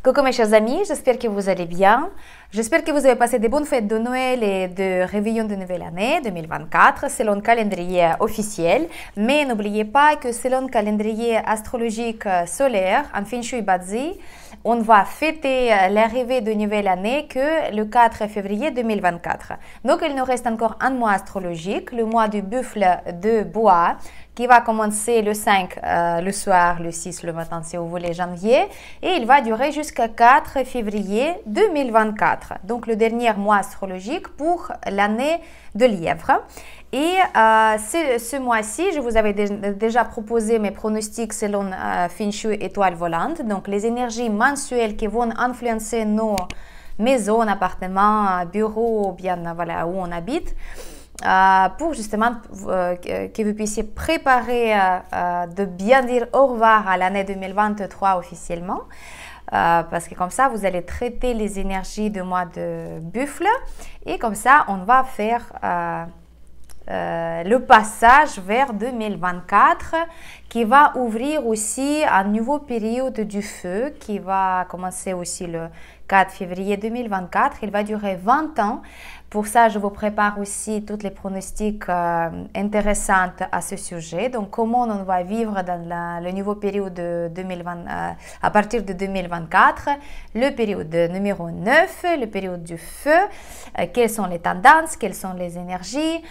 Coucou mes chers amis, j'espère que vous allez bien. J'espère que vous avez passé de bonnes fêtes de Noël et de réveillon de nouvelle année 2024 selon le calendrier officiel. Mais n'oubliez pas que selon le calendrier astrologique solaire, en Feng Shui Bazi, on va fêter l'arrivée de nouvelle année que le 4 février 2024. Donc il nous reste encore un mois astrologique, le mois du buffle de bois, qui va commencer le 5 le soir, le 6 le matin si vous voulez, janvier, et il va durer jusqu'à 4 février 2024. Donc le dernier mois astrologique pour l'année de Lièvre. Et ce mois-ci, je vous avais déjà proposé mes pronostics selon Feng Shui étoile volante, donc les énergies mensuelles qui vont influencer nos maisons, appartements, bureaux, bien voilà, où on habite. Pour justement que vous puissiez préparer de bien dire au revoir à l'année 2023 officiellement, parce que comme ça vous allez traiter les énergies du mois de buffle et comme ça on va faire le passage vers 2024 qui va ouvrir aussi un nouveau période du feu qui va commencer aussi le 4 février 2024. Il va durer 20 ans. Pour ça, je vous prépare aussi toutes les pronostics intéressants à ce sujet. Donc, comment on va vivre dans le nouveau période de 2020, à partir de 2024, le période numéro 9, le période du feu, quelles sont les tendances, quelles sont les énergies,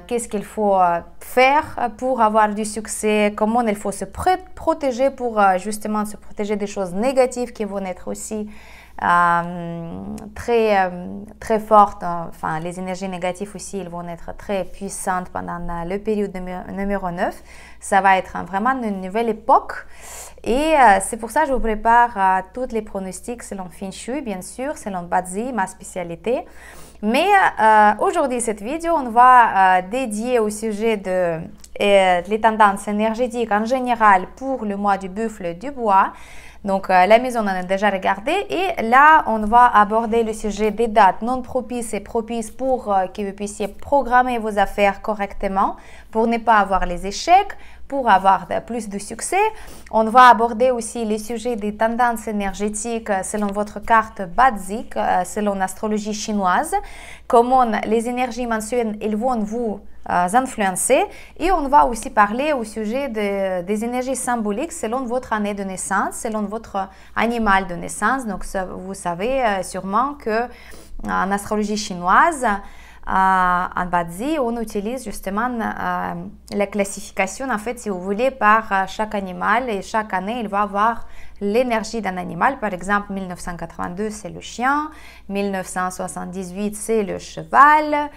qu'est-ce qu'il faut faire pour avoir du succès, comment il faut se protéger pour justement se protéger des choses négatives qui vont être aussi très fortes, enfin les énergies négatives aussi, ils vont être très puissantes pendant le période numéro 9. Ça va être vraiment une nouvelle époque et c'est pour ça que je vous prépare toutes les pronostics selon Feng Shui, bien sûr, selon Bazi, ma spécialité. Mais aujourd'hui, cette vidéo, on va dédier au sujet de les tendances énergétiques en général pour le mois du buffle du bois. Donc, la maison, on en a déjà regardé. Et là, on va aborder le sujet des dates non propices et propices pour que vous puissiez programmer vos affaires correctement, pour ne pas avoir les échecs, pour avoir plus de succès. On va aborder aussi les sujets des tendances énergétiques selon votre carte basique, selon l'astrologie chinoise, comment les énergies mensuelles elles vont vous influencer, et on va aussi parler au sujet des énergies symboliques selon votre année de naissance, selon votre animal de naissance. Donc vous savez sûrement que en astrologie chinoise, en Bazi, on utilise justement la classification, en fait, si vous voulez, par chaque animal, et chaque année, il va avoir l'énergie d'un animal. Par exemple, 1982, c'est le chien, 1978, c'est le cheval,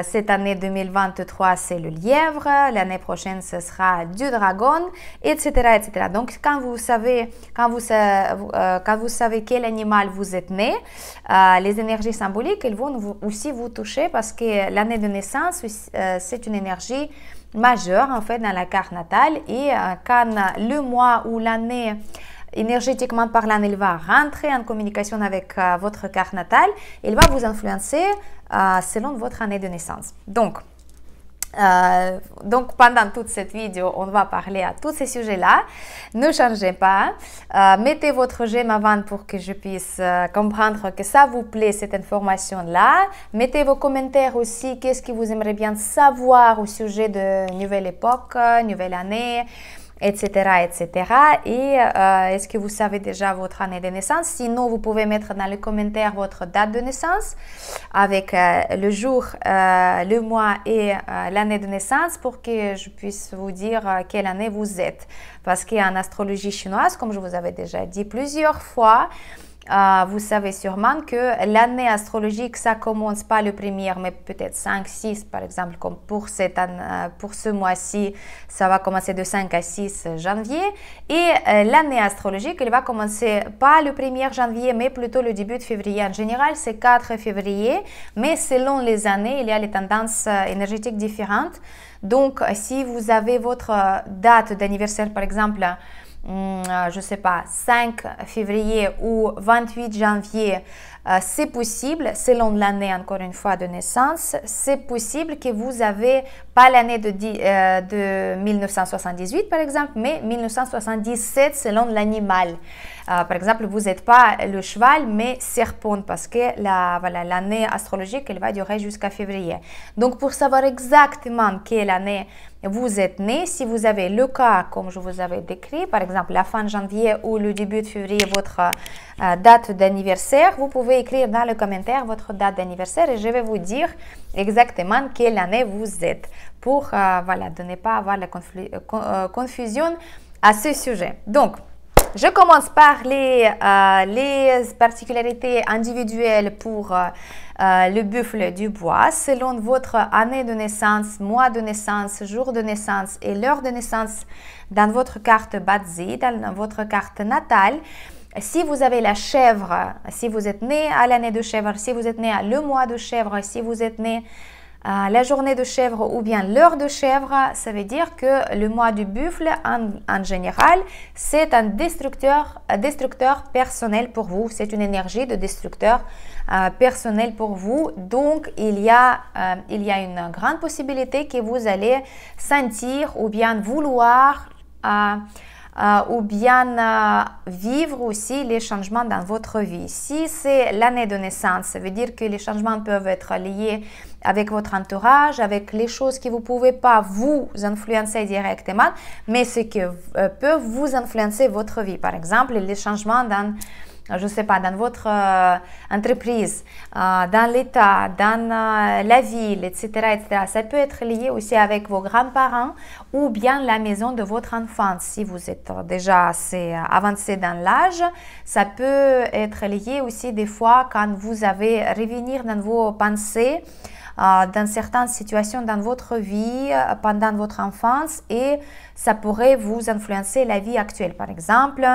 cette année 2023, c'est le lièvre, l'année prochaine, ce sera du dragon, etc., etc. Donc, quand vous savez quel animal vous êtes né, les énergies symboliques, elles vont aussi vous toucher parce que l'année de naissance, c'est une énergie majeure en fait dans la carte natale, et quand le mois ou l'année énergétiquement parlant, il va rentrer en communication avec votre carte natale, il va vous influencer selon votre année de naissance. Donc pendant toute cette vidéo, on va parler à tous ces sujets-là. Ne changez pas. Mettez votre j'aime avant pour que je puisse comprendre que ça vous plaît, cette information-là. Mettez vos commentaires aussi. Qu'est-ce que vous aimeriez bien savoir au sujet de nouvelle époque, nouvelle année, etc., etc. Et est-ce que vous savez déjà votre année de naissance? Sinon, vous pouvez mettre dans les commentaires votre date de naissance avec le jour, le mois et l'année de naissance pour que je puisse vous dire quelle année vous êtes. Parce qu'en astrologie chinoise, comme je vous avais déjà dit plusieurs fois, vous savez sûrement que l'année astrologique, ça commence pas le premier, mais peut-être 5, 6, par exemple, comme pour ce mois-ci, ça va commencer de 5 à 6 janvier. Et l'année astrologique, elle va commencer pas le 1er janvier, mais plutôt le début de février. En général, c'est 4 février, mais selon les années, il y a les tendances énergétiques différentes. Donc, si vous avez votre date d'anniversaire, par exemple, je ne sais pas, 5 février ou 28 janvier, c'est possible, selon l'année encore une fois de naissance, c'est possible que vous avez pas l'année de 1978 par exemple, mais 1977 selon l'animal. Par exemple, vous n'êtes pas le cheval, mais serpent, parce que l'année astrologique, elle va durer jusqu'à février. Donc, pour savoir exactement quelle année vous êtes né, si vous avez le cas comme je vous avais décrit, par exemple la fin de janvier ou le début de février, votre date d'anniversaire, vous pouvez écrire dans le commentaire votre date d'anniversaire et je vais vous dire exactement quelle année vous êtes pour de ne pas avoir la confusion à ce sujet. Donc, je commence par les particularités individuelles pour le buffle du bois. Selon votre année de naissance, mois de naissance, jour de naissance et l'heure de naissance dans votre carte Bazi, dans votre carte natale, si vous avez la chèvre, si vous êtes né à l'année de chèvre, si vous êtes né à le mois de chèvre, si vous êtes né la journée de chèvre ou bien l'heure de chèvre, ça veut dire que le mois du buffle, en général, c'est un destructeur personnel pour vous. C'est une énergie de destructeur personnel pour vous. Donc, il y a une grande possibilité que vous allez sentir ou bien vouloir ou bien vivre aussi les changements dans votre vie. Si c'est l'année de naissance, ça veut dire que les changements peuvent être liés avec votre entourage, avec les choses que vous ne pouvez pas vous influencer directement, mais ce qui peut vous influencer votre vie. Par exemple, les changements dans, je ne sais pas, dans votre entreprise, dans l'État, dans la ville, etc., etc. Ça peut être lié aussi avec vos grands-parents ou bien la maison de votre enfance. Si vous êtes déjà assez avancé dans l'âge, ça peut être lié aussi des fois quand vous avez revenir dans vos pensées, dans certaines situations dans votre vie pendant votre enfance et ça pourrait vous influencer la vie actuelle. Par exemple,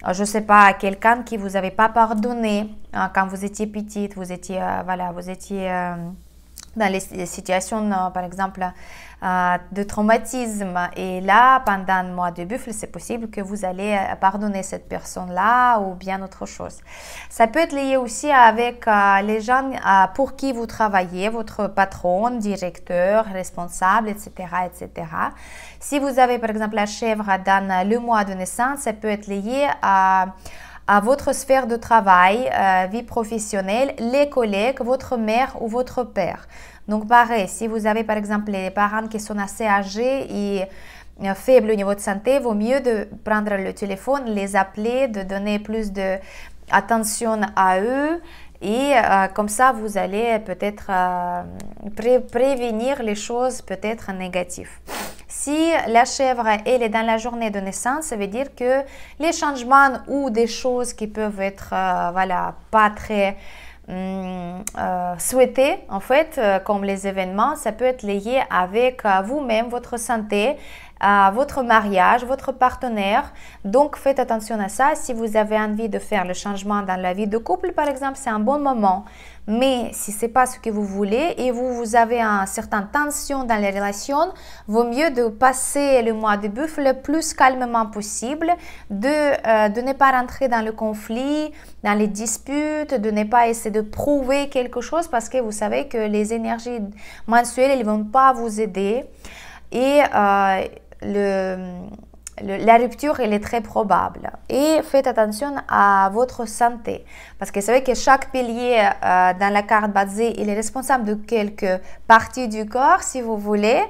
je ne sais pas, quelqu'un qui vous avait pas pardonné quand vous étiez petite, vous étiez dans les situations, par exemple, de traumatisme. Et là, pendant le mois de buffle, c'est possible que vous allez pardonner cette personne-là ou bien autre chose. Ça peut être lié aussi avec les gens pour qui vous travaillez, votre patron, directeur, responsable, etc., etc. Si vous avez, par exemple, la chèvre dans le mois de naissance, ça peut être lié à votre sphère de travail, vie professionnelle, les collègues, votre mère ou votre père. Donc pareil, si vous avez par exemple les parents qui sont assez âgés et faibles au niveau de santé, vaut mieux de prendre le téléphone, les appeler, de donner plus d'attention à eux et comme ça vous allez peut-être prévenir les choses peut-être négatives. Si la chèvre elle est dans la journée de naissance, ça veut dire que les changements ou des choses qui peuvent être pas très souhaitées en fait, comme les événements, ça peut être lié avec vous-même, votre santé, votre mariage, votre partenaire. Donc faites attention à ça. Si vous avez envie de faire le changement dans la vie de couple par exemple, c'est un bon moment. Mais si ce n'est pas ce que vous voulez et vous avez une certaine tension dans les relations, vaut mieux de passer le mois de buffle le plus calmement possible, de ne pas rentrer dans le conflit, dans les disputes, de ne pas essayer de prouver quelque chose parce que vous savez que les énergies mensuelles ne vont pas vous aider et la rupture elle est très probable et faites attention à votre santé parce que vous savez que chaque pilier dans la carte Bazi il est responsable de quelques parties du corps si vous voulez,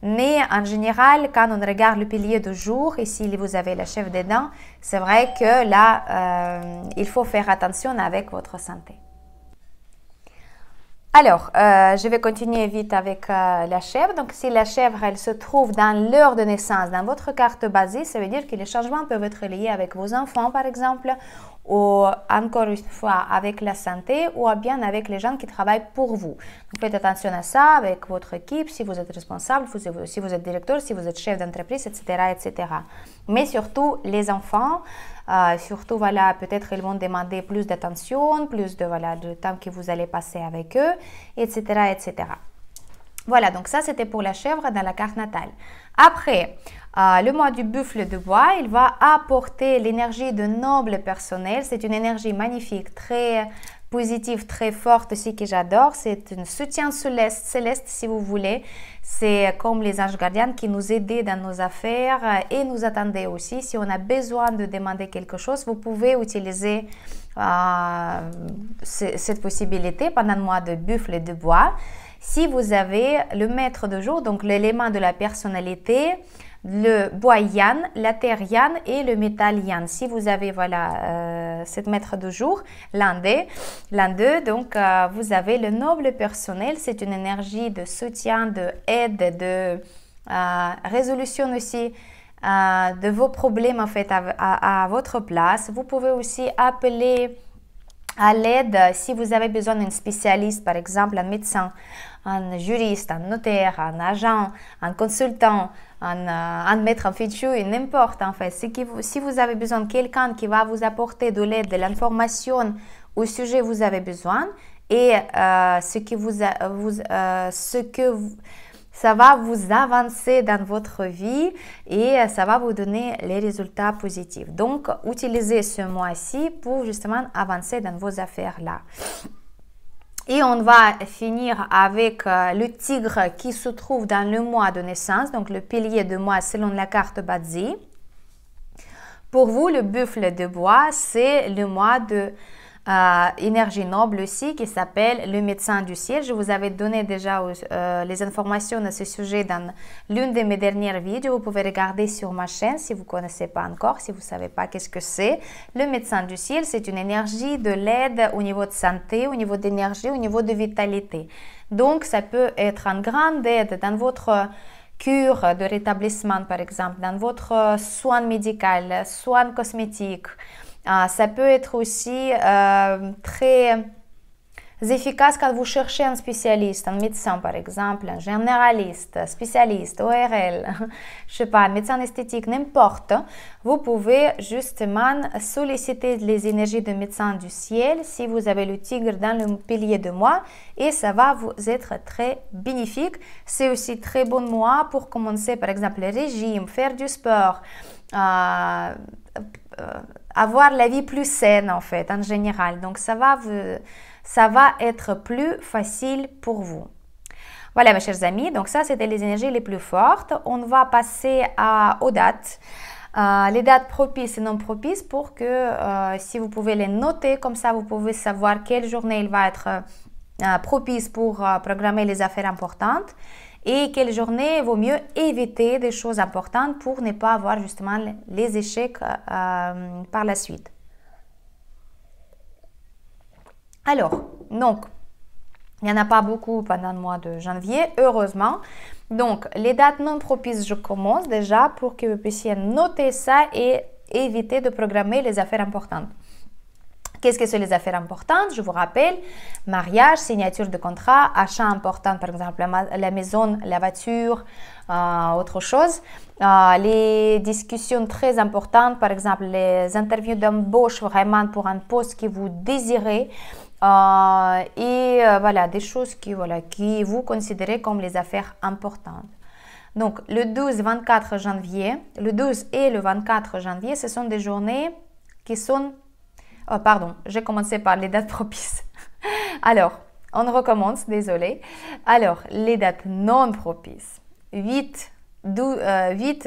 mais en général quand on regarde le pilier du jour et si vous avez la chèvre dedans, c'est vrai que là il faut faire attention avec votre santé. Alors, je vais continuer vite avec la chèvre. Donc, si la chèvre, elle se trouve dans l'heure de naissance, dans votre carte Bazi, ça veut dire que les changements peuvent être liés avec vos enfants, par exemple, ou encore une fois avec la santé, ou bien avec les gens qui travaillent pour vous. Donc, faites attention à ça avec votre équipe, si vous êtes responsable, si vous êtes directeur, si vous êtes chef d'entreprise, etc., etc. Mais surtout, les enfants, surtout, peut-être ils vont demander plus d'attention, plus de temps que vous allez passer avec eux, etc., etc. Voilà, donc ça c'était pour la chèvre dans la carte natale. Après, le mois du buffle de bois, il va apporter l'énergie de noble personnel. C'est une énergie magnifique, très positive, très forte aussi que j'adore. C'est un soutien céleste si vous voulez. C'est comme les anges gardiens qui nous aident dans nos affaires et nous attendaient aussi. Si on a besoin de demander quelque chose, vous pouvez utiliser cette possibilité pendant le mois de buffle de bois. Si vous avez le maître de jour, donc l'élément de la personnalité, le bois yan, la terre yan et le métal yan. Si vous avez cette maître de jour, l'un d'eux, donc vous avez le noble personnel. C'est une énergie de soutien, de aide, de résolution aussi de vos problèmes en fait à votre place. Vous pouvez aussi appeler à l'aide si vous avez besoin d'un spécialiste, par exemple un médecin, un juriste, un notaire, un agent, un consultant, un maître en feng shui, n'importe en fait. Si vous avez besoin de quelqu'un qui va vous apporter de l'aide, de l'information au sujet vous avez besoin et ça va vous avancer dans votre vie et ça va vous donner les résultats positifs. Donc, utilisez ce mois-ci pour justement avancer dans vos affaires-là. Et on va finir avec le tigre qui se trouve dans le mois de naissance, donc le pilier de mois selon la carte Bazi. Pour vous, le buffle de bois, c'est le mois de énergie noble aussi qui s'appelle le médecin du ciel. Je vous avais donné déjà les informations à ce sujet dans l'une de mes dernières vidéos. Vous pouvez regarder sur ma chaîne si vous ne connaissez pas encore, si vous ne savez pas qu'est-ce que c'est. Le médecin du ciel, c'est une énergie de l'aide au niveau de santé, au niveau d'énergie, au niveau de vitalité. Donc, ça peut être une grande aide dans votre cure de rétablissement, par exemple, dans votre soin médical, soin cosmétique. Ça peut être aussi très efficace quand vous cherchez un spécialiste, un médecin par exemple, un généraliste, spécialiste, ORL, je sais pas, un médecin esthétique, n'importe. Vous pouvez justement solliciter les énergies de médecin du ciel si vous avez le tigre dans le pilier de mois et ça va vous être très bénéfique. C'est aussi très bon mois pour commencer par exemple le régime, faire du sport, avoir la vie plus saine en fait en général. Donc ça va être plus facile pour vous. Voilà mes chers amis, donc ça c'était les énergies les plus fortes. On va passer aux dates. Les dates propices et non propices pour que si vous pouvez les noter, comme ça vous pouvez savoir quelle journée il va être propice pour programmer les affaires importantes et quelle journée vaut mieux éviter des choses importantes pour ne pas avoir justement les échecs par la suite. Alors, donc, il n'y en a pas beaucoup pendant le mois de janvier, heureusement. Donc, les dates non propices, je commence déjà pour que vous puissiez noter ça et éviter de programmer les affaires importantes. Qu'est-ce que sont les affaires importantes? Je vous rappelle, mariage, signature de contrat, achat important, par exemple la maison, la voiture, autre chose. Les discussions très importantes, par exemple les interviews d'embauche vraiment pour un poste que vous désirez. Et voilà, des choses qui vous considérez comme les affaires importantes. Donc, le 12-24 janvier, le 12 et le 24 janvier, ce sont des journées qui sont... Oh, pardon, j'ai commencé par les dates propices. Alors, on recommence, désolé. Alors, les dates non propices. 8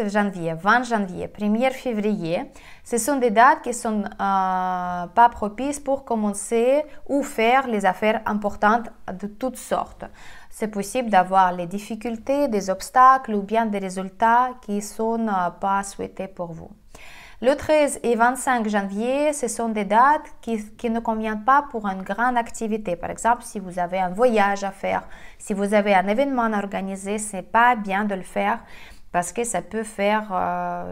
janvier, 20 janvier, 1er février, ce sont des dates qui ne sont pas propices pour commencer ou faire les affaires importantes de toutes sortes. C'est possible d'avoir les difficultés, des obstacles ou bien des résultats qui ne sont pas souhaités pour vous. Le 13 et 25 janvier, ce sont des dates qui ne conviennent pas pour une grande activité. Par exemple, si vous avez un voyage à faire, si vous avez un événement à organiser, ce n'est pas bien de le faire parce que ça peut faire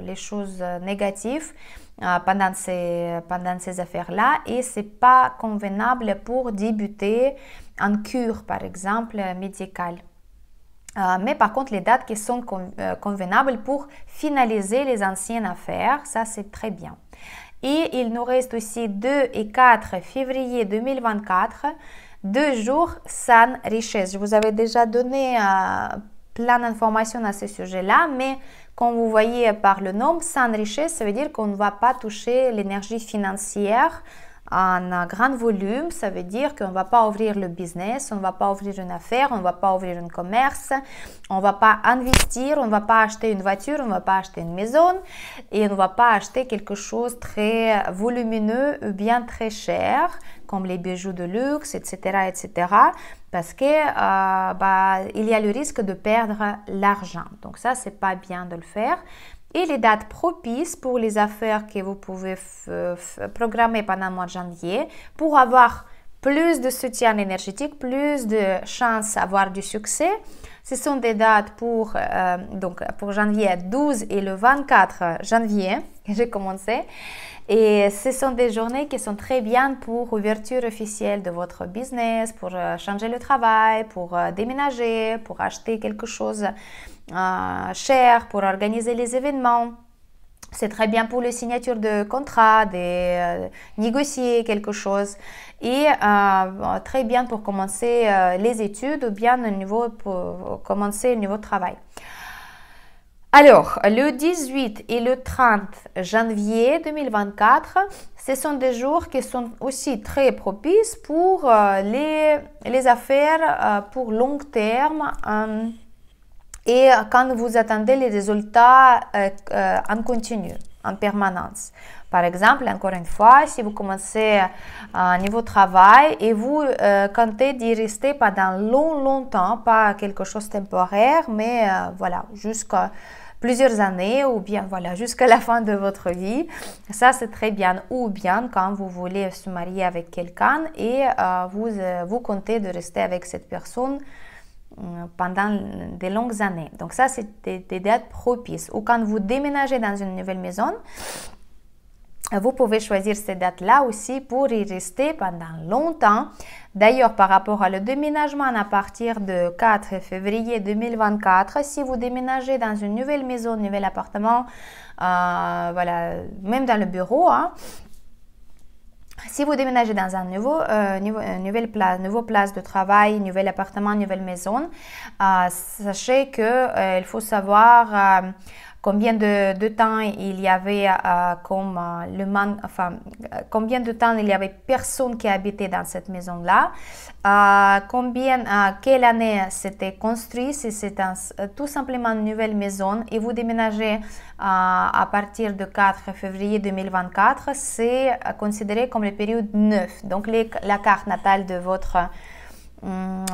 les choses négatives pendant ces affaires-là et ce n'est pas convenable pour débuter en cure, par exemple, médicale. Mais par contre, les dates qui sont convenables pour finaliser les anciennes affaires, ça c'est très bien. Et il nous reste aussi 2 et 4 février 2024, 2 jours sans richesse. Je vous avais déjà donné plein d'informations à ce sujet-là, mais comme vous voyez par le nom, sans richesse, ça veut dire qu'on ne va pas toucher l'énergie financière en grand volume. Ça veut dire qu'on ne va pas ouvrir le business, on ne va pas ouvrir une affaire, on ne va pas ouvrir un commerce, on ne va pas investir, on ne va pas acheter une voiture, on ne va pas acheter une maison et on ne va pas acheter quelque chose de très volumineux ou bien très cher comme les bijoux de luxe, etc., parce que il y a le risque de perdre l'argent. Donc ça, c'est pas bien de le faire. Et les dates propices pour les affaires que vous pouvez programmer pendant le mois de janvier pour avoir plus de soutien énergétique, plus de chances d'avoir du succès. Ce sont des dates pour janvier 12 et le 24 janvier que j'ai commencé. Et ce sont des journées qui sont très bien pour ouverture officielle de votre business, pour changer le travail, pour déménager, pour acheter quelque chose cher, pour organiser les événements. C'est très bien pour les signatures de contrats, négocier quelque chose et très bien pour commencer les études ou bien pour commencer le nouveau travail. Alors, le 18 et le 30 janvier 2024, ce sont des jours qui sont aussi très propices pour les affaires pour long terme et quand vous attendez les résultats en continu, en permanence. Par exemple, encore une fois, si vous commencez un nouveau travail et vous comptez d'y rester pendant longtemps, pas quelque chose de temporaire, mais voilà, jusqu'à plusieurs années ou bien voilà, jusqu'à la fin de votre vie, ça c'est très bien. Ou bien quand vous voulez se marier avec quelqu'un et vous comptez de rester avec cette personne pendant de longues années. Donc ça, c'est des dates propices. Ou quand vous déménagez dans une nouvelle maison, vous pouvez choisir ces dates-là aussi pour y rester pendant longtemps. D'ailleurs, par rapport à le déménagement à partir de 4 février 2024, si vous déménagez dans une nouvelle maison, un nouvel appartement, voilà, même dans le bureau, si vous déménagez dans un nouveau place de travail, nouvel appartement, nouvelle maison, sachez qu'il faut savoir combien de temps il y avait combien de temps il y avait personne qui habitait dans cette maison-là, quelle année c'était construit, si c'est tout simplement une nouvelle maison et vous déménagez à partir de 4 février 2024, c'est considéré comme la période 9. Donc la carte natale de votre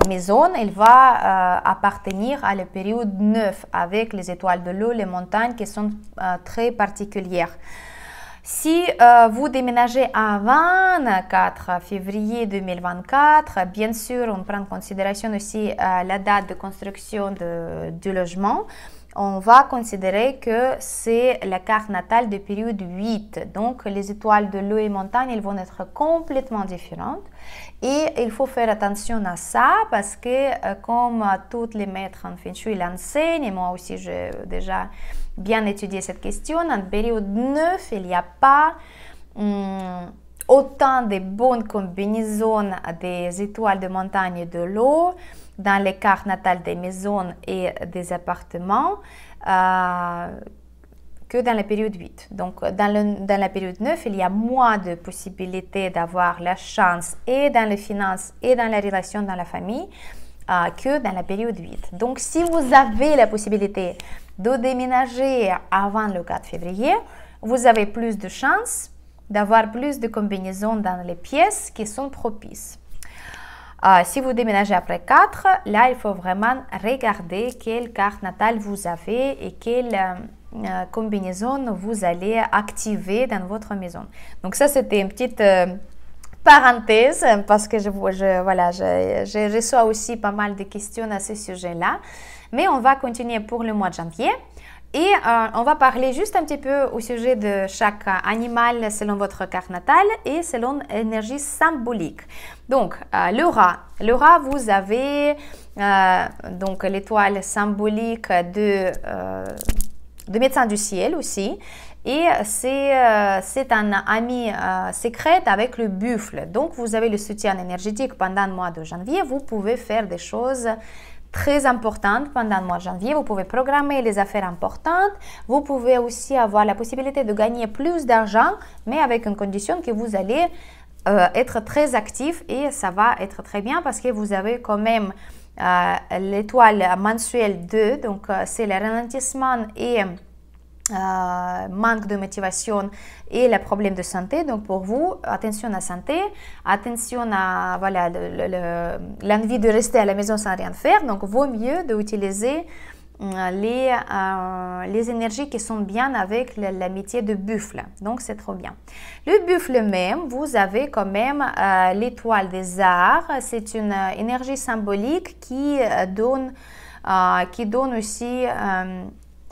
maison, elle va appartenir à la période 9 avec les étoiles de l'eau, les montagnes qui sont très particulières. Si vous déménagez avant 4 février 2024, bien sûr, on prend en considération aussi la date de construction du logement. On va considérer que c'est la carte natale de période 8. Donc, les étoiles de l'eau et montagne, elles vont être complètement différentes. Et il faut faire attention à ça parce que, comme tous les maîtres en Feng Shui l'enseignent, et moi aussi j'ai déjà bien étudié cette question, en période 9, il n'y a pas autant de bonnes combinaisons des étoiles de montagne et de l'eau dans les cartes natales des maisons et des appartements que dans la période 8. Donc, dans la période 9, il y a moins de possibilités d'avoir la chance et dans les finances et dans la relation dans la famille que dans la période 8. Donc, si vous avez la possibilité de déménager avant le 4 février, vous avez plus de chances d'avoir plus de combinaisons dans les pièces qui sont propices. Si vous déménagez après 4, là, il faut vraiment regarder quelle carte natale vous avez et quelle combinaison vous allez activer dans votre maison. Donc ça, c'était une petite parenthèse parce que je reçois aussi pas mal de questions à ce sujet-là. Mais on va continuer pour le mois de janvier. Et on va parler juste un petit peu au sujet de chaque animal selon votre carte natale et selon l'énergie symbolique. Donc, le rat, vous avez donc l'étoile symbolique de médecin du ciel aussi. et c'est un ami secret avec le buffle. Donc, vous avez le soutien énergétique pendant le mois de janvier. Vous pouvez faire des choses très importantes pendant le mois de janvier. Vous pouvez programmer les affaires importantes. Vous pouvez aussi avoir la possibilité de gagner plus d'argent, mais avec une condition que vous allez être très actif et ça va être très bien parce que vous avez quand même l'étoile mensuelle 2, donc c'est le ralentissement et manque de motivation et les problèmes de santé. Donc pour vous, attention à la santé, attention à voilà, l'envie de rester à la maison sans rien faire. Donc vaut mieux d'utiliser les énergies qui sont bien avec l'amitié de buffle. Donc c'est trop bien. Le buffle même, vous avez quand même l'étoile des arts. C'est une énergie symbolique qui donne aussi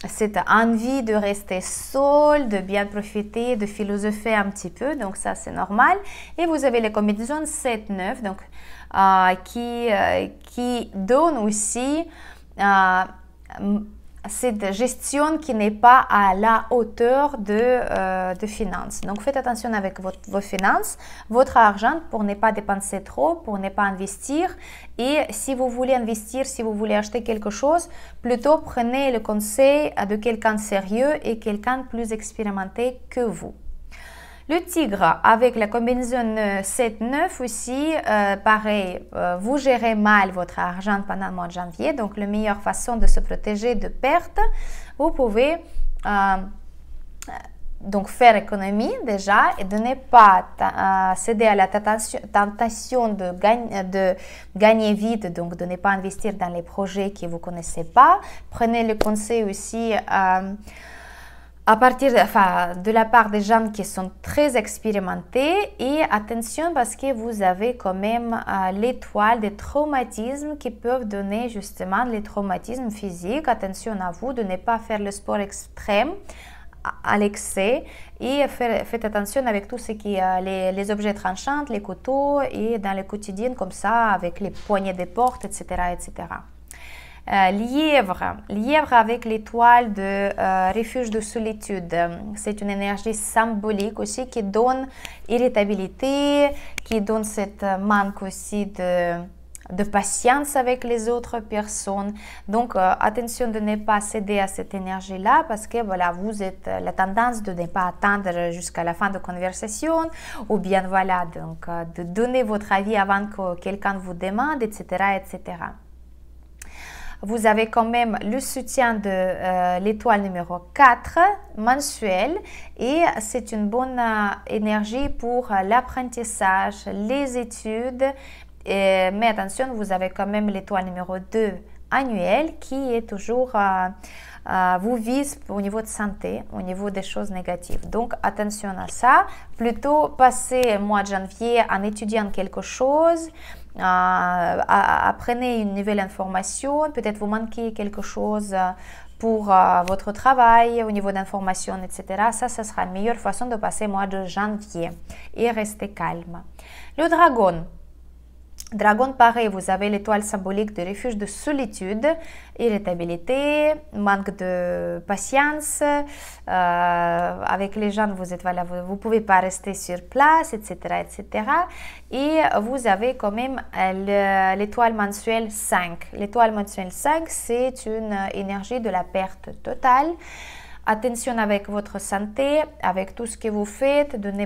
cette envie de rester seul, de bien profiter, de philosopher un petit peu. Donc ça c'est normal. Et vous avez les combinaisons 7-9 donc qui donne aussi cette gestion qui n'est pas à la hauteur de finances. Donc faites attention avec vos finances, votre argent pour ne pas dépenser trop, pour ne pas investir. Et si vous voulez investir, si vous voulez acheter quelque chose, plutôt prenez le conseil de quelqu'un de sérieux et quelqu'un de plus expérimenté que vous. Le tigre, avec la combinaison 7-9 aussi, pareil, vous gérez mal votre argent pendant le mois de janvier. Donc, la meilleure façon de se protéger de pertes, vous pouvez donc faire économie déjà et de ne pas céder à la tentation de gagner vite, donc de ne pas investir dans les projets que vous ne connaissez pas. Prenez le conseil aussi à partir de la part des gens qui sont très expérimentés et attention parce que vous avez quand même l'étoile des traumatismes qui peuvent donner justement les traumatismes physiques. Attention à vous de ne pas faire le sport extrême à l'excès et faites attention avec tout ce qui est les objets tranchants, les couteaux et dans le quotidien comme ça avec les poignées de porte, etc. etc. Lièvre avec l'étoile de refuge de solitude. C'est une énergie symbolique aussi qui donne irritabilité, qui donne cette manque aussi de patience avec les autres personnes. Donc attention de ne pas céder à cette énergie-là parce que voilà, vous êtes la tendance de ne pas attendre jusqu'à la fin de conversation ou bien voilà, donc de donner votre avis avant que quelqu'un vous demande, etc., etc. Vous avez quand même le soutien de l'étoile numéro 4 mensuel et c'est une bonne énergie pour l'apprentissage, les études. Mais attention, vous avez quand même l'étoile numéro 2 annuelle qui est toujours vous vise au niveau de santé, au niveau des choses négatives. Donc attention à ça. Plutôt passer le mois de janvier en étudiant quelque chose. Apprenez une nouvelle information, peut-être vous manquez quelque chose pour votre travail au niveau d'information, etc. Ça sera la meilleure façon de passer le mois de janvier et rester calme. Le dragon. Dragon, pareil, vous avez l'étoile symbolique de refuge de solitude, irritabilité, manque de patience. Avec les gens, vous ne pouvez pas rester sur place, etc., etc. Et vous avez quand même l'étoile mensuelle 5. L'étoile mensuelle 5, c'est une énergie de la perte totale. Attention avec votre santé, avec tout ce que vous faites, ne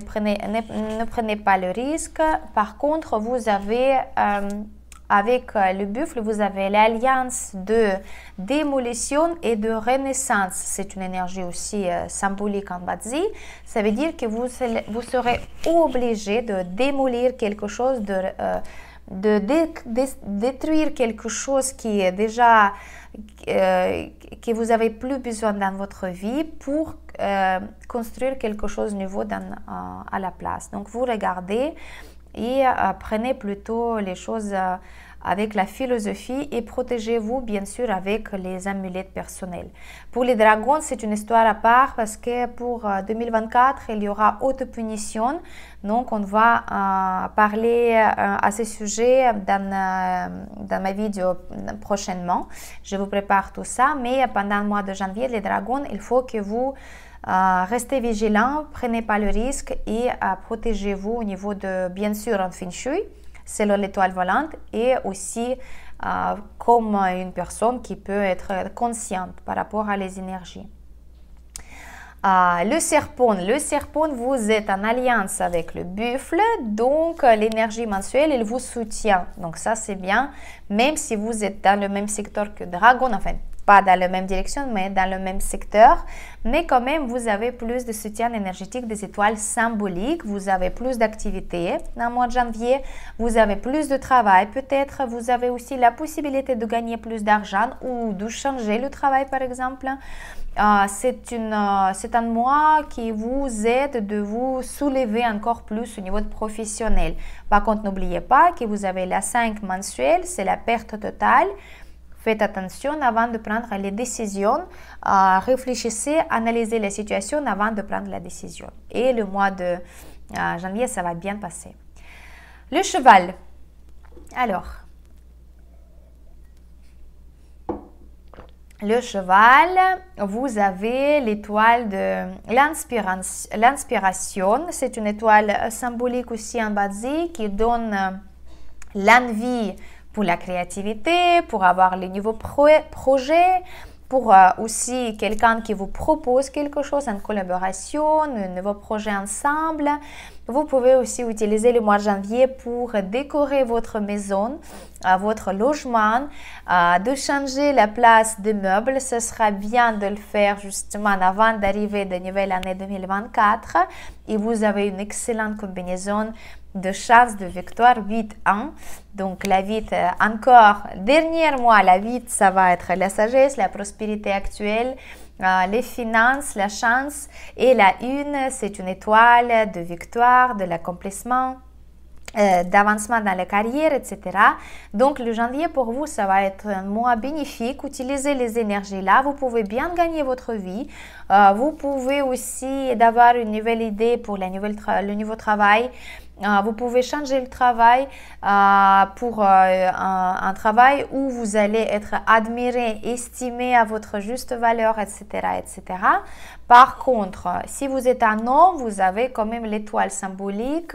prenez pas le risque. Par contre, vous avez, avec le buffle, vous avez l'alliance de démolition et de renaissance. C'est une énergie aussi symbolique en Bazi. Ça veut dire que vous serez obligé de démolir quelque chose, de détruire quelque chose qui est déjà que vous avez plus besoin dans votre vie pour construire quelque chose de nouveau à la place. Donc vous regardez et prenez plutôt les choses avec la philosophie et protégez-vous bien sûr avec les amulettes personnelles. Pour les dragons, c'est une histoire à part parce que pour 2024, il y aura auto-punition. Donc, on va parler à ce sujet dans ma vidéo prochainement. Je vous prépare tout ça, mais pendant le mois de janvier, les dragons, il faut que vous Restez vigilants, prenez pas le risque et protégez-vous au niveau de, bien sûr, en feng shui, selon l'étoile volante, et aussi comme une personne qui peut être consciente par rapport à les énergies. Le serpent, vous êtes en alliance avec le buffle, donc l'énergie mensuelle, il vous soutient. Donc ça, c'est bien, même si vous êtes dans le même secteur que Dragon, enfin, pas dans la même direction, mais dans le même secteur. Mais quand même, vous avez plus de soutien énergétique des étoiles symboliques, vous avez plus d'activités dans le mois de janvier, vous avez plus de travail, peut-être vous avez aussi la possibilité de gagner plus d'argent ou de changer le travail, par exemple. C'est un mois qui vous aide de vous soulever encore plus au niveau professionnel. Par contre, n'oubliez pas que vous avez la 5 mensuelle, c'est la perte totale. Faites attention avant de prendre les décisions. Réfléchissez, analysez la situation avant de prendre la décision. Et le mois de janvier, ça va bien passer. Le cheval. Alors, le cheval, vous avez l'étoile de l'inspiration. C'est une étoile symbolique aussi en basique qui donne l'envie pour la créativité, pour avoir les nouveaux projets, pour aussi quelqu'un qui vous propose quelque chose en collaboration, un nouveau projet ensemble. Vous pouvez aussi utiliser le mois de janvier pour décorer votre maison, votre logement, de changer la place des meubles. Ce sera bien de le faire justement avant d'arriver de nouvelle année 2024. Et vous avez une excellente combinaison de chance de victoire 8-1. Donc la 8, encore, dernier mois, la 8, ça va être la sagesse, la prospérité actuelle, les finances, la chance. Et la 1, c'est une étoile de victoire, de l'accomplissement, d'avancement dans la carrière, etc. Donc le janvier pour vous, ça va être un mois bénéfique. Utilisez les énergies là. Vous pouvez bien gagner votre vie. Vous pouvez aussi avoir une nouvelle idée pour le nouveau travail. Vous pouvez changer le travail pour un travail où vous allez être admiré, estimé à votre juste valeur, etc., etc. Par contre, si vous êtes un homme, vous avez quand même l'étoile symbolique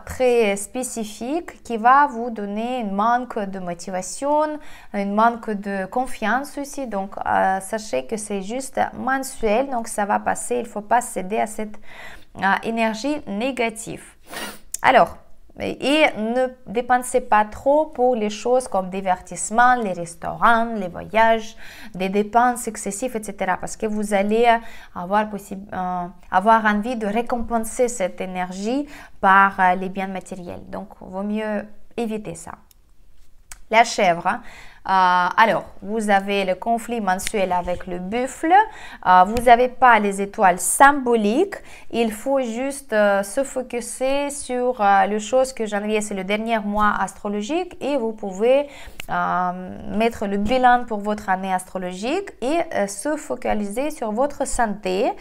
très spécifique qui va vous donner un manque de motivation, un manque de confiance aussi. Donc, sachez que c'est juste mensuel, donc ça va passer. Il ne faut pas céder à cette énergie négative. Alors, et ne dépensez pas trop pour les choses comme divertissement, les restaurants, les voyages, des dépenses excessives, etc. Parce que vous allez avoir envie de récompenser cette énergie par les biens matériels. Donc, il vaut mieux éviter ça. La chèvre. Alors, vous avez le conflit mensuel avec le buffle. Vous n'avez pas les étoiles symboliques. Il faut juste se focuser sur les choses que janvier, c'est le dernier mois astrologique. Et vous pouvez mettre le bilan pour votre année astrologique et se focaliser sur votre santé.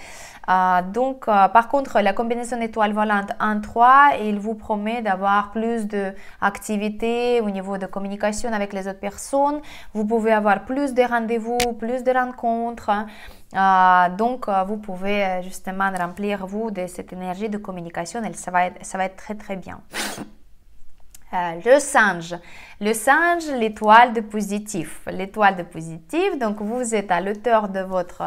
Par contre, la combinaison étoile volante 1-3, il vous promet d'avoir plus d'activités au niveau de communication avec les autres personnes. Vous pouvez avoir plus de rendez-vous, plus de rencontres. Vous pouvez justement remplir vous de cette énergie de communication et ça va être très très bien. Le singe, l'étoile de positif. L'étoile de positif, donc vous êtes à l'auteur de votre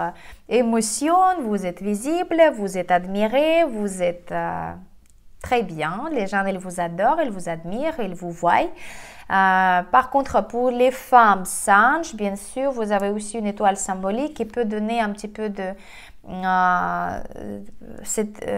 émotion, vous êtes visible, vous êtes admiré, vous êtes très bien. Les gens, ils vous adorent, ils vous admirent, ils vous voient. Par contre, pour les femmes singes, bien sûr, vous avez aussi une étoile symbolique qui peut donner un petit peu de cette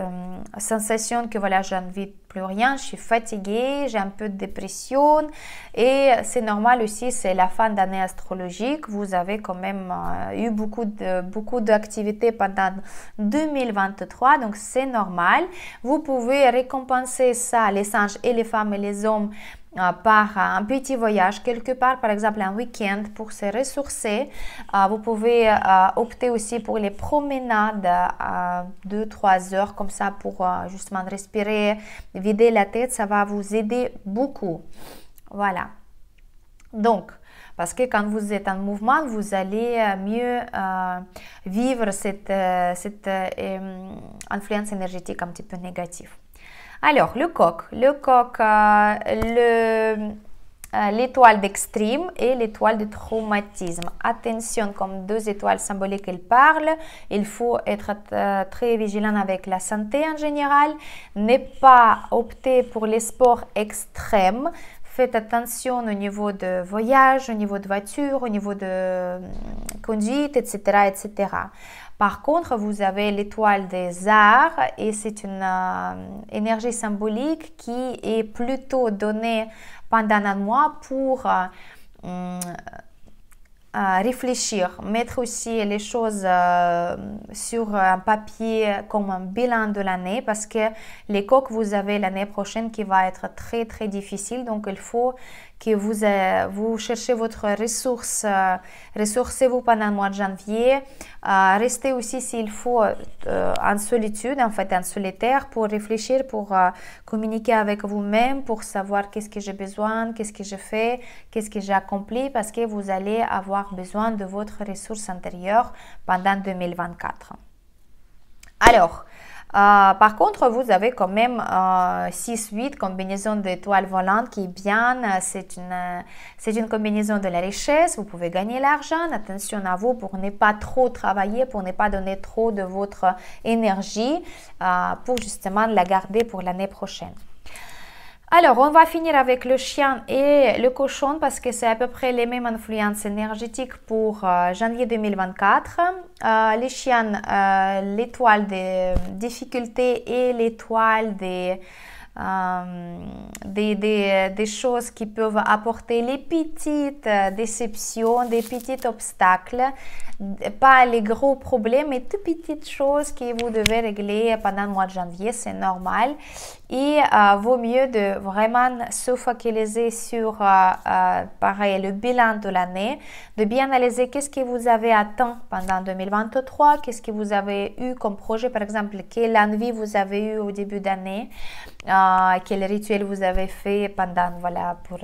sensation que voilà, je n'envie plus rien, je suis fatiguée, j'ai un peu de dépression et c'est normal aussi, c'est la fin d'année astrologique, vous avez quand même eu beaucoup d'activités pendant 2023, donc c'est normal. Vous pouvez récompenser ça, les singes et les femmes et les hommes, par un petit voyage quelque part, par exemple un week-end pour se ressourcer. Vous pouvez opter aussi pour les promenades 2-3 heures comme ça pour justement respirer, vider la tête, ça va vous aider beaucoup. Voilà. Donc, Parce que quand vous êtes en mouvement, vous allez mieux vivre cette influence énergétique un petit peu négative. Alors, le coq, l'étoile d'extrême et l'étoile de traumatisme. Attention, comme deux étoiles symboliques, elles parlent. Il faut être très vigilant avec la santé en général. Ne pas opter pour les sports extrêmes. Faites attention au niveau de voyage, au niveau de voiture, au niveau de conduite, etc., etc. Par contre, vous avez l'étoile des arts et c'est une énergie symbolique qui est plutôt donnée pendant un mois pour réfléchir, mettre aussi les choses sur un papier comme un bilan de l'année parce que les coqs, vous avez l'année prochaine qui va être très très difficile, donc il faut que vous cherchez votre ressource, ressourcez-vous pendant le mois de janvier, restez aussi s'il faut en solitude, en fait en solitaire pour réfléchir, pour communiquer avec vous-même, pour savoir qu'est-ce que j'ai besoin, qu'est-ce que je fais, qu'est-ce que j'ai accompli parce que vous allez avoir besoin de votre ressource intérieure pendant 2024. Alors, par contre, vous avez quand même 6-8 combinaisons d'étoiles volantes qui est bien. C'est une combinaison de la richesse. Vous pouvez gagner l'argent. Attention à vous pour ne pas trop travailler, pour ne pas donner trop de votre énergie pour justement la garder pour l'année prochaine. Alors, on va finir avec le chien et le cochon parce que c'est à peu près les mêmes influences énergétiques pour janvier 2024. Les chiens, l'étoile des difficultés et l'étoile des choses qui peuvent apporter les petites déceptions, des petits obstacles, pas les gros problèmes, mais toutes petites choses que vous devez régler pendant le mois de janvier, c'est normal. Et vaut mieux de vraiment se focaliser sur pareil, le bilan de l'année, de bien analyser qu'est-ce que vous avez atteint pendant 2023, qu'est-ce que vous avez eu comme projet, par exemple, quelle envie vous avez eu au début d'année, quel rituel vous avez fait pendant, voilà, pour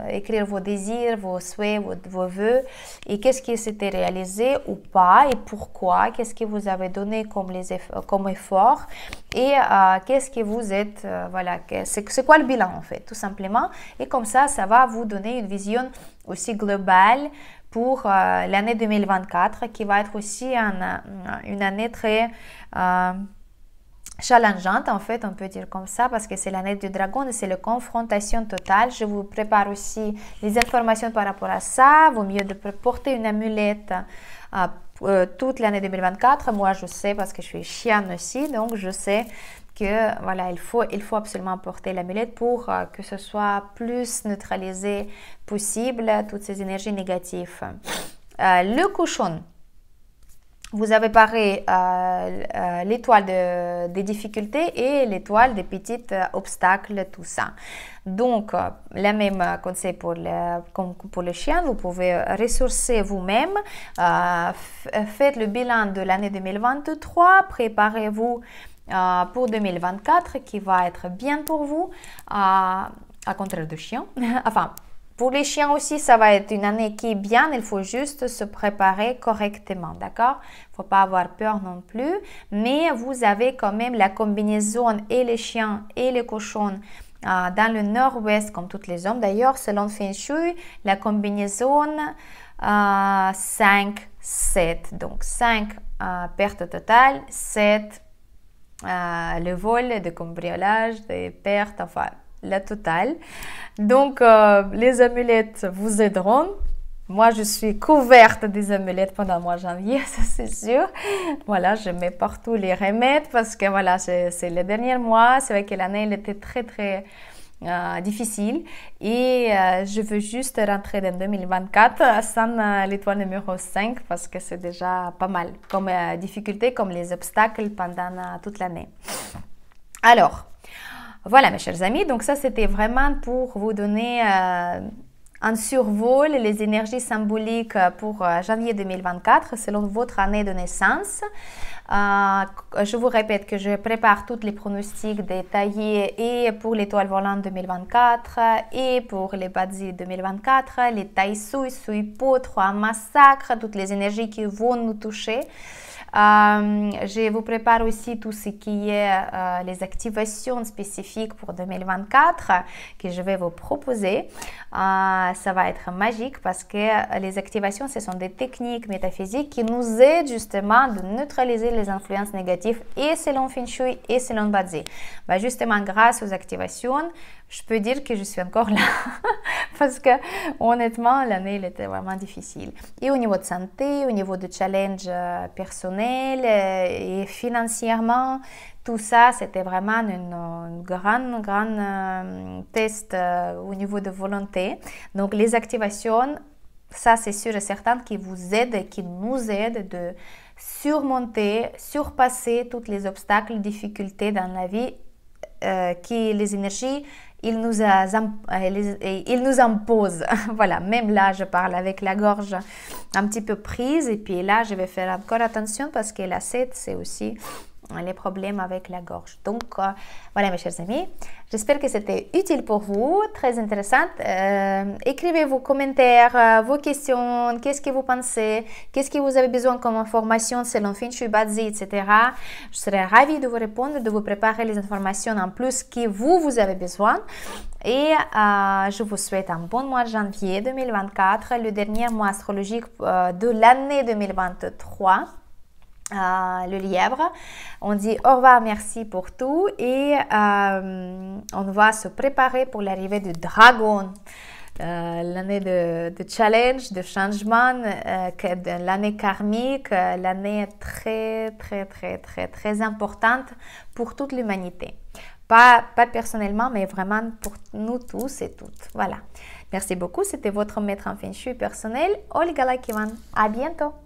écrire vos désirs, vos souhaits, vos vœux, et qu'est-ce qui s'était réalisé ou pas, et pourquoi, qu'est-ce que vous avez donné comme effort, et qu'est-ce que vous êtes, voilà, c'est quoi le bilan en fait, tout simplement, et comme ça va vous donner une vision aussi globale pour l'année 2024, qui va être aussi une année très challengeante, en fait, on peut dire comme ça, parce que c'est l'année du dragon et c'est la confrontation totale. Je vous prépare aussi les informations par rapport à ça. Vaut mieux de porter une amulette toute l'année 2024. Moi, je sais parce que je suis chienne aussi, donc je sais que voilà, il faut absolument porter l'amulette pour que ce soit plus neutralisé possible, toutes ces énergies négatives. Le cochon. Vous avez parlé l'étoile des difficultés et l'étoile des petits obstacles, tout ça. Donc, le même conseil comme pour le chien, vous pouvez ressourcer vous-même, faites le bilan de l'année 2023, préparez-vous pour 2024 qui va être bien pour vous, à contraire du chien. Enfin, pour les chiens aussi, ça va être une année qui est bien, il faut juste se préparer correctement, d'accord? Il ne faut pas avoir peur non plus, mais vous avez quand même la combinaison et les chiens et les cochons dans le nord-ouest, comme tous les hommes. D'ailleurs, selon Feng Shui, la combinaison 5-7, donc 5 pertes totales, 7 le vol, de cambriolage, des pertes, enfin la totale. Donc les amulettes vous aideront. Moi je suis couverte des amulettes pendant le mois de janvier, ça c'est sûr. Voilà, je mets partout les remèdes parce que voilà, c'est le dernier mois. C'est vrai que l'année elle était très très difficile et je veux juste rentrer dans 2024 sans l'étoile numéro 5 parce que c'est déjà pas mal comme difficulté, comme les obstacles pendant toute l'année. Alors, voilà mes chers amis, donc ça c'était vraiment pour vous donner un un survol les énergies symboliques pour janvier 2024 selon votre année de naissance. Je vous répète que je prépare tous les pronostics détaillés et pour l'étoile volante 2024 et pour les Badzi 2024, les Taïsui, Suipo, 3 massacres, toutes les énergies qui vont nous toucher. Je vous prépare aussi tout ce qui est les activations spécifiques pour 2024 que je vais vous proposer. Ça va être magique parce que les activations, ce sont des techniques métaphysiques qui nous aident justement de neutraliser les influences négatives et selon Feng Shui et selon Badzi. Justement, grâce aux activations, je peux dire que je suis encore là parce que honnêtement, l'année était vraiment difficile. Et au niveau de santé, au niveau de challenge personnel et financièrement, tout ça, c'était vraiment une grande test au niveau de volonté. Donc, les activations, ça c'est sûr et certain qui vous aident et qui nous aident de surmonter, surpasser tous les obstacles, difficultés dans la vie qui les énergies il nous impose. Voilà, même là, je parle avec la gorge un petit peu prise. Et puis là, je vais faire encore attention parce que la 7, c'est aussi les problèmes avec la gorge. Donc, voilà mes chers amis, j'espère que c'était utile pour vous, très intéressant. Écrivez vos commentaires, vos questions, qu'est-ce que vous pensez, qu'est-ce que vous avez besoin comme information selon Feng Shui, Badzi, etc. Je serai ravie de vous répondre, de vous préparer les informations en plus que vous avez besoin. Et je vous souhaite un bon mois de janvier 2024, le dernier mois astrologique de l'année 2023. Le lièvre. On dit au revoir, merci pour tout et on va se préparer pour l'arrivée du dragon. L'année de challenge, de changement, l'année karmique, l'année très importante pour toute l'humanité. Pas personnellement, mais vraiment pour nous tous et toutes. Voilà. Merci beaucoup. C'était votre maître en Feng Shui personnel, Olga Lakivan. À bientôt.